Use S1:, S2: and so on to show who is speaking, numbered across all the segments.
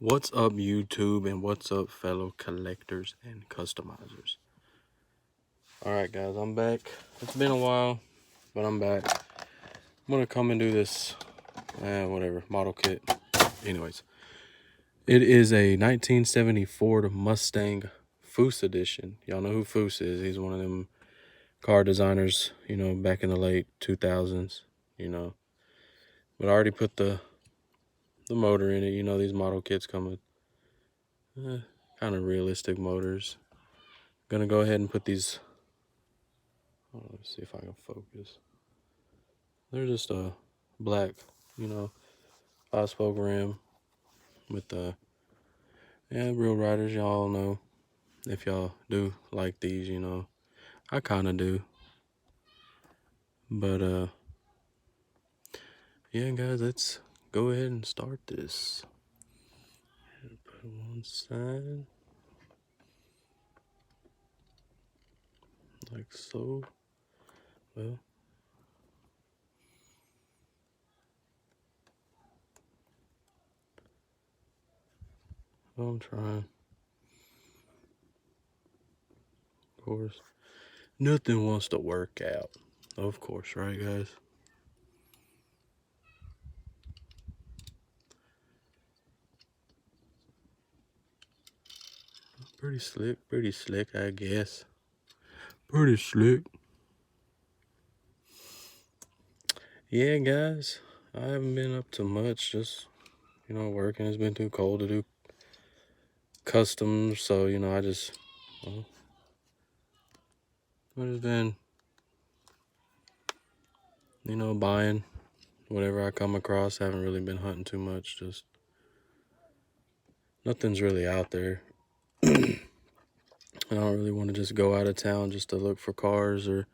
S1: What's up, YouTube, and what's up, fellow collectors and customizers? Alright, guys, I'm back. It's been a while, but I'm back. I'm gonna come and do this, whatever, model kit. Anyways, it is a 1970 Ford Mustang Foose edition. Y'all know who Foose is. He's one of them car designers, back in the late 2000s, But I already put the motor in it. These model kits come with kind of realistic motors. Gonna go ahead and put these. Let's see if I can focus. They're just a black, 5-spoke rim with the real riders. Y'all know if y'all do like these, I kind of do. But yeah, guys, let's go ahead and start this. Put one side like so. Well. I'm trying. Of course, nothing wants to work out. Of course, right, guys? Pretty slick, I guess. Pretty slick. Yeah, guys, I haven't been up to much. Just, working. It's been too cold to do customs, so, I just, well, I've just been, buying whatever I come across. I haven't really been hunting too much. Just, nothing's really out there. I don't really want to just go out of town just to look for cars or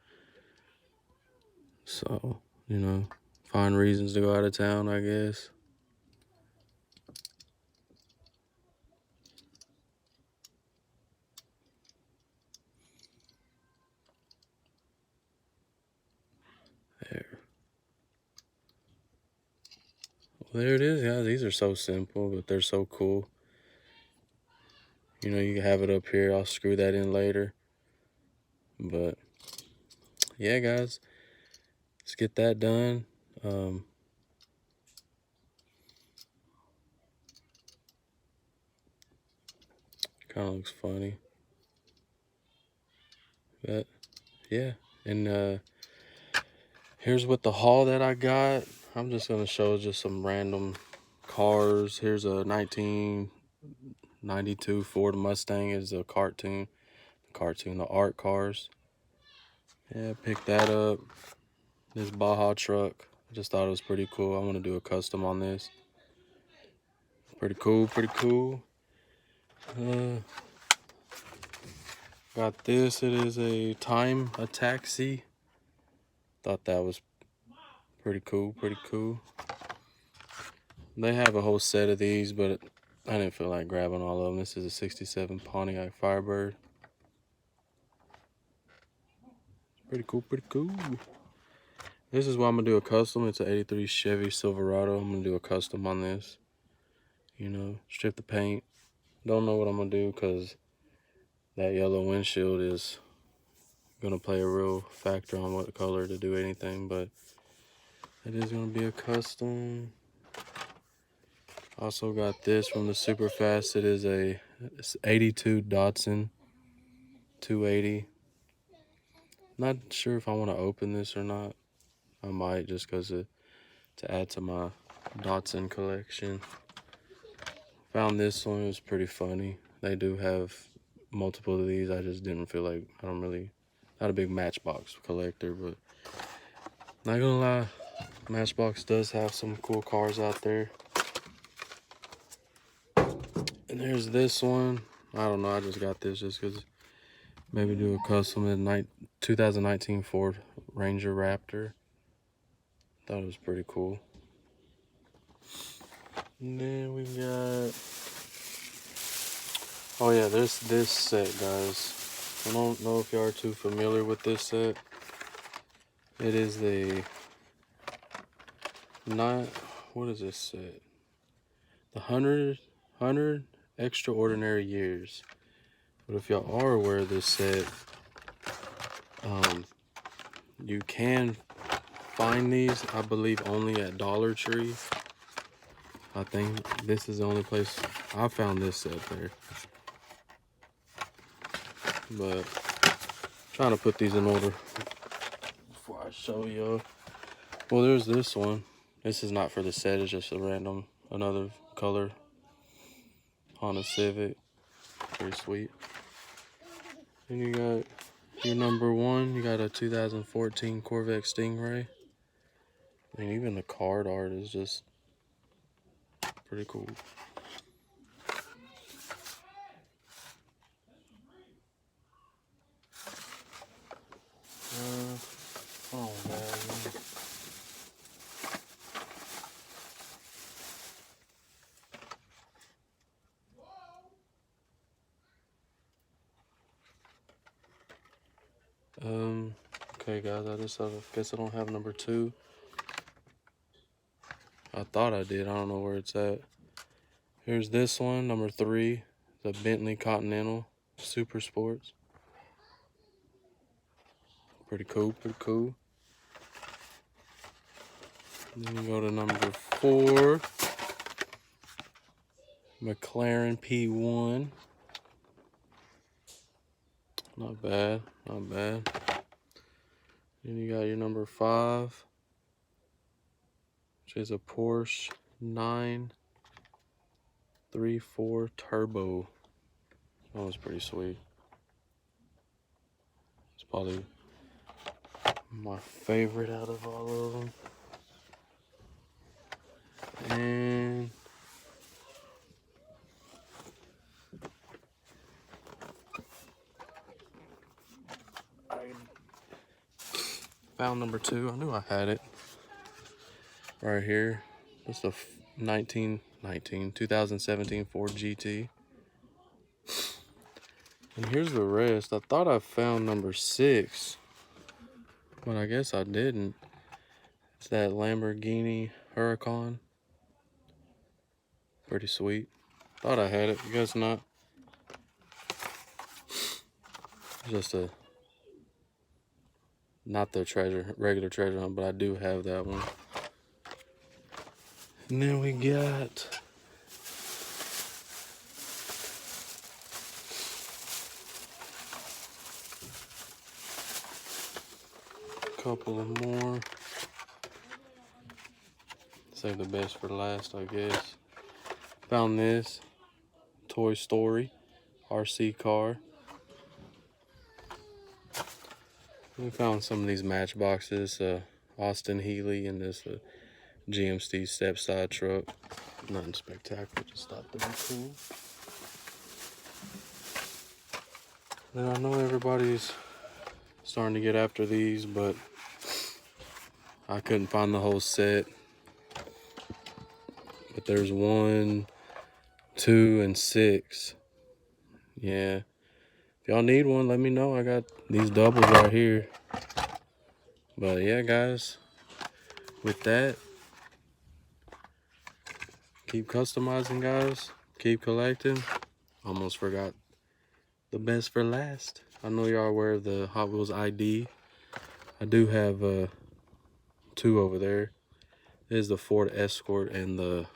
S1: so, find reasons to go out of town, I guess. There. Well, there it is, guys. These are so simple, but they're so cool. You can have it up here. I'll screw that in later. But yeah, guys, let's get that done. Kind of looks funny. But yeah, and here's what the haul that I got. I'm just gonna show just some random cars. Here's a 1992 Ford Mustang. Is a cartoon, the art cars. Yeah, picked that up. This Baja truck. I just thought it was pretty cool. I want to do a custom on this. Pretty cool. Got this. It is a taxi. Thought that was pretty cool. They have a whole set of these, but I didn't feel like grabbing all of them. This is a 67 Pontiac Firebird. Pretty cool. This is what I'm gonna do a custom. It's an 83 Chevy Silverado. I'm gonna do a custom on this. Strip the paint. Don't know what I'm gonna do because that yellow windshield is gonna play a real factor on what color to do anything, but it is gonna be a custom. Also got this from the Super Fast. It is a 82 Datsun 280. Not sure if I want to open this or not. I might, just because to add to my Datsun collection. Found this one. It was pretty funny. They do have multiple of these. I just didn't feel like, not a big Matchbox collector, but not gonna lie, Matchbox does have some cool cars out there. And there's this one. I don't know, I just got this just because maybe do a custom in 2019 Ford Ranger Raptor. Thought it was pretty cool. And then we got, oh yeah, there's this set, guys. I don't know if y'all are too familiar with this set. It is the what is this set? The 100 Extraordinary Years. But if y'all are aware of this set, you can find these, I believe, only at Dollar Tree. I think this is the only place I found this set there. But trying to put these in order before I show y'all. Well, there's this one. This is not for the set, it's just a random, another color Honda Civic. Pretty sweet. And you got your number 1, you got a 2014 Corvette Stingray. I mean, even the card art is just pretty cool. Oh man. Okay guys, I guess I don't have number 2. I thought I did, I don't know where it's at. Here's this one, number 3, the Bentley Continental Super Sports. Pretty cool, pretty cool. And then you go to number 4, McLaren P1. Not bad, not bad. Then you got your number 5, which is a Porsche 934 Turbo. That was pretty sweet. It's probably my favorite out of all of them. And I found number 2. I knew I had it right here. It's the 2017 Ford GT. And here's the rest. I thought I found number 6, but I guess I didn't. It's that Lamborghini Huracan. Pretty sweet. Thought I had it. Guess not. Just not the regular treasure hunt, but I do have that one. And then we got a couple of more. Save the best for last, I guess. Found this Toy Story RC car. We found some of these matchboxes, Austin Healey and this GMC step-side truck. Nothing spectacular, just thought they'd be cool. Then I know everybody's starting to get after these, but I couldn't find the whole set. But there's 1, 2, and 6. Yeah. If y'all need one, let me know. I got these doubles right here. But yeah, guys, with that, keep customizing, guys. Keep collecting. Almost forgot the best for last. I know y'all are aware of the Hot Wheels ID. I do have 2 over there. There's the Ford Escort and the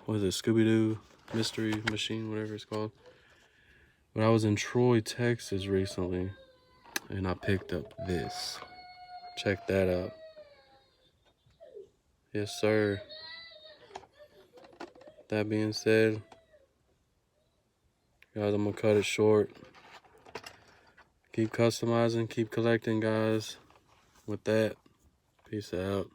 S1: what is it, Scooby-Doo Mystery Machine, whatever it's called. But I was in Troy, Texas recently, and I picked up this. Check that out. Yes, sir. That being said, guys, I'm gonna cut it short. Keep customizing, keep collecting, guys. With that, peace out.